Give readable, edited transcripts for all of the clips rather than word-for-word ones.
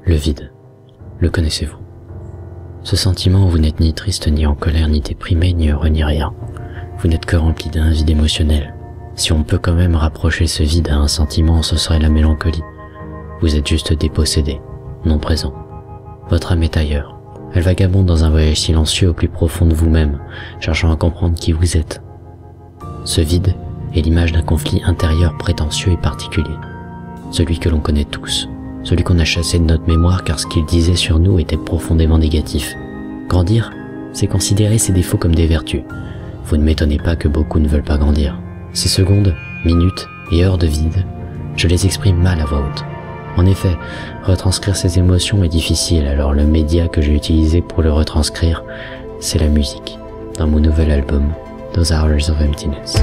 Le vide. Le connaissez-vous? Ce sentiment où vous n'êtes ni triste, ni en colère, ni déprimé, ni heureux, ni rien. Vous n'êtes que rempli d'un vide émotionnel. Si on peut quand même rapprocher ce vide à un sentiment, ce serait la mélancolie. Vous êtes juste dépossédé, non présent. Votre âme est ailleurs. Elle vagabonde dans un voyage silencieux au plus profond de vous-même, cherchant à comprendre qui vous êtes. Ce vide est l'image d'un conflit intérieur prétentieux et particulier. Celui que l'on connaît tous. Celui qu'on a chassé de notre mémoire car ce qu'il disait sur nous était profondément négatif. Grandir, c'est considérer ses défauts comme des vertus. Vous ne m'étonnez pas que beaucoup ne veulent pas grandir. Ces secondes, minutes et heures de vide, je les exprime mal à voix haute. En effet, retranscrire ces émotions est difficile, alors le média que j'ai utilisé pour le retranscrire, c'est la musique, dans mon nouvel album, Those Hours of Emptiness.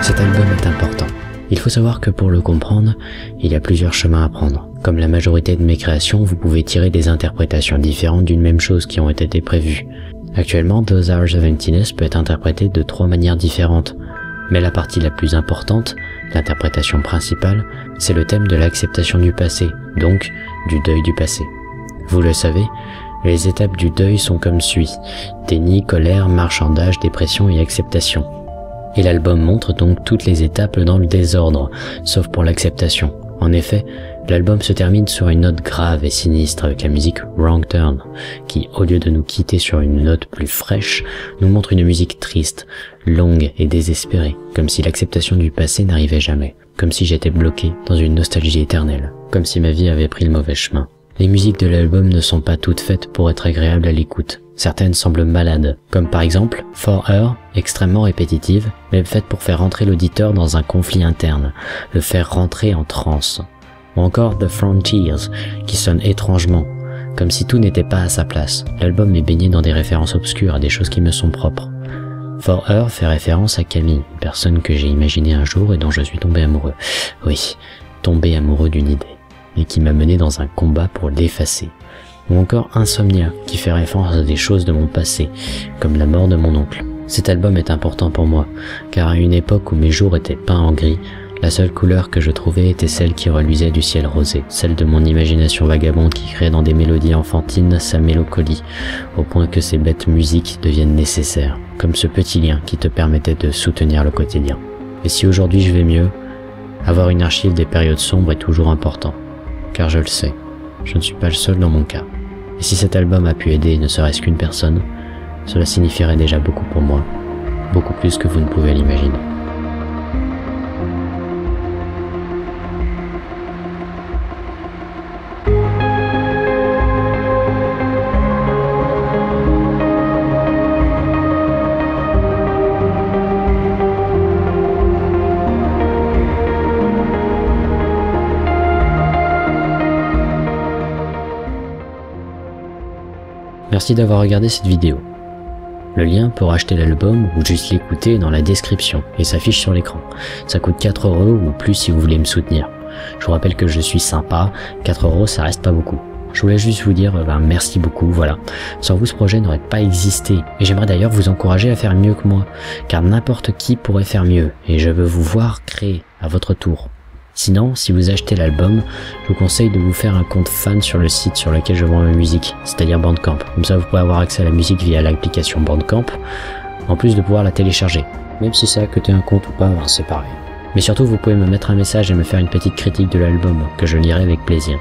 Cet album est important. Il faut savoir que pour le comprendre, il y a plusieurs chemins à prendre. Comme la majorité de mes créations, vous pouvez tirer des interprétations différentes d'une même chose qui ont été prévues. Actuellement, Those Hours of Emptiness peut être interprété de 3 manières différentes. Mais la partie la plus importante, l'interprétation principale, c'est le thème de l'acceptation du passé, donc du deuil du passé. Vous le savez, les étapes du deuil sont comme suit: déni, colère, marchandage, dépression et acceptation. Et l'album montre donc toutes les étapes dans le désordre, sauf pour l'acceptation. En effet, l'album se termine sur une note grave et sinistre avec la musique Wrong Turn, qui, au lieu de nous quitter sur une note plus fraîche, nous montre une musique triste, longue et désespérée, comme si l'acceptation du passé n'arrivait jamais, comme si j'étais bloqué dans une nostalgie éternelle, comme si ma vie avait pris le mauvais chemin. Les musiques de l'album ne sont pas toutes faites pour être agréables à l'écoute. Certaines semblent malades, comme par exemple For Her, extrêmement répétitive, mais faite pour faire rentrer l'auditeur dans un conflit interne, le faire rentrer en transe. Ou encore The Frontiers, qui sonne étrangement, comme si tout n'était pas à sa place. L'album est baigné dans des références obscures à des choses qui me sont propres. For Her fait référence à Camille, une personne que j'ai imaginée un jour et dont je suis tombé amoureux. Oui, tombé amoureux d'une idée, et qui m'a mené dans un combat pour l'effacer. Ou encore Insomnia, qui fait référence à des choses de mon passé, comme la mort de mon oncle. Cet album est important pour moi, car à une époque où mes jours étaient peints en gris, la seule couleur que je trouvais était celle qui reluisait du ciel rosé, celle de mon imagination vagabonde qui crée dans des mélodies enfantines sa mélancolie, au point que ces bêtes musiques deviennent nécessaires, comme ce petit lien qui te permettait de soutenir le quotidien. Et si aujourd'hui je vais mieux, avoir une archive des périodes sombres est toujours important, car je le sais, je ne suis pas le seul dans mon cas. Et si cet album a pu aider ne serait-ce qu'une personne, cela signifierait déjà beaucoup pour moi, beaucoup plus que vous ne pouvez l'imaginer. Merci d'avoir regardé cette vidéo. Le lien pour acheter l'album ou juste l'écouter est dans la description et s'affiche sur l'écran. Ça coûte 4 € ou plus si vous voulez me soutenir. Je vous rappelle que je suis sympa, 4 € ça reste pas beaucoup. Je voulais juste vous dire merci beaucoup, voilà. Sans vous ce projet n'aurait pas existé et j'aimerais d'ailleurs vous encourager à faire mieux que moi, car n'importe qui pourrait faire mieux et je veux vous voir créer à votre tour. Sinon, si vous achetez l'album, je vous conseille de vous faire un compte fan sur le site sur lequel je vends ma musique, c'est-à-dire Bandcamp. Comme ça, vous pourrez avoir accès à la musique via l'application Bandcamp, en plus de pouvoir la télécharger. Même si ça a coûté un compte ou pas, c'est pareil. Mais surtout, vous pouvez me mettre un message et me faire une petite critique de l'album, que je lirai avec plaisir.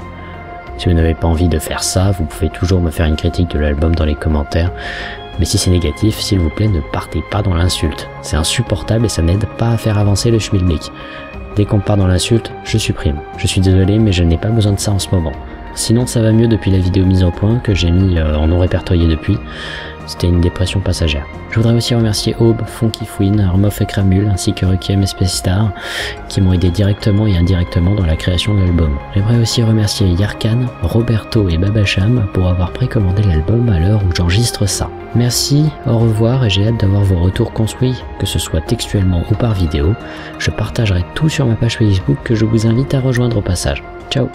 Si vous n'avez pas envie de faire ça, vous pouvez toujours me faire une critique de l'album dans les commentaires. Mais si c'est négatif, s'il vous plaît, ne partez pas dans l'insulte. C'est insupportable et ça n'aide pas à faire avancer le schmilblick. Dès qu'on part dans l'insulte, je supprime. Je suis désolé, mais je n'ai pas besoin de ça en ce moment. Sinon, ça va mieux depuis la vidéo mise au point que j'ai mis en non répertorié depuis. C'était une dépression passagère. Je voudrais aussi remercier Aube, Funky Fouine, Armof et Kramul, ainsi que Requiem et Space Star, qui m'ont aidé directement et indirectement dans la création de l'album. J'aimerais aussi remercier Yarkan, Roberto et Babacham pour avoir précommandé l'album à l'heure où j'enregistre ça. Merci, au revoir et j'ai hâte d'avoir vos retours construits, que ce soit textuellement ou par vidéo. Je partagerai tout sur ma page Facebook que je vous invite à rejoindre au passage. Ciao!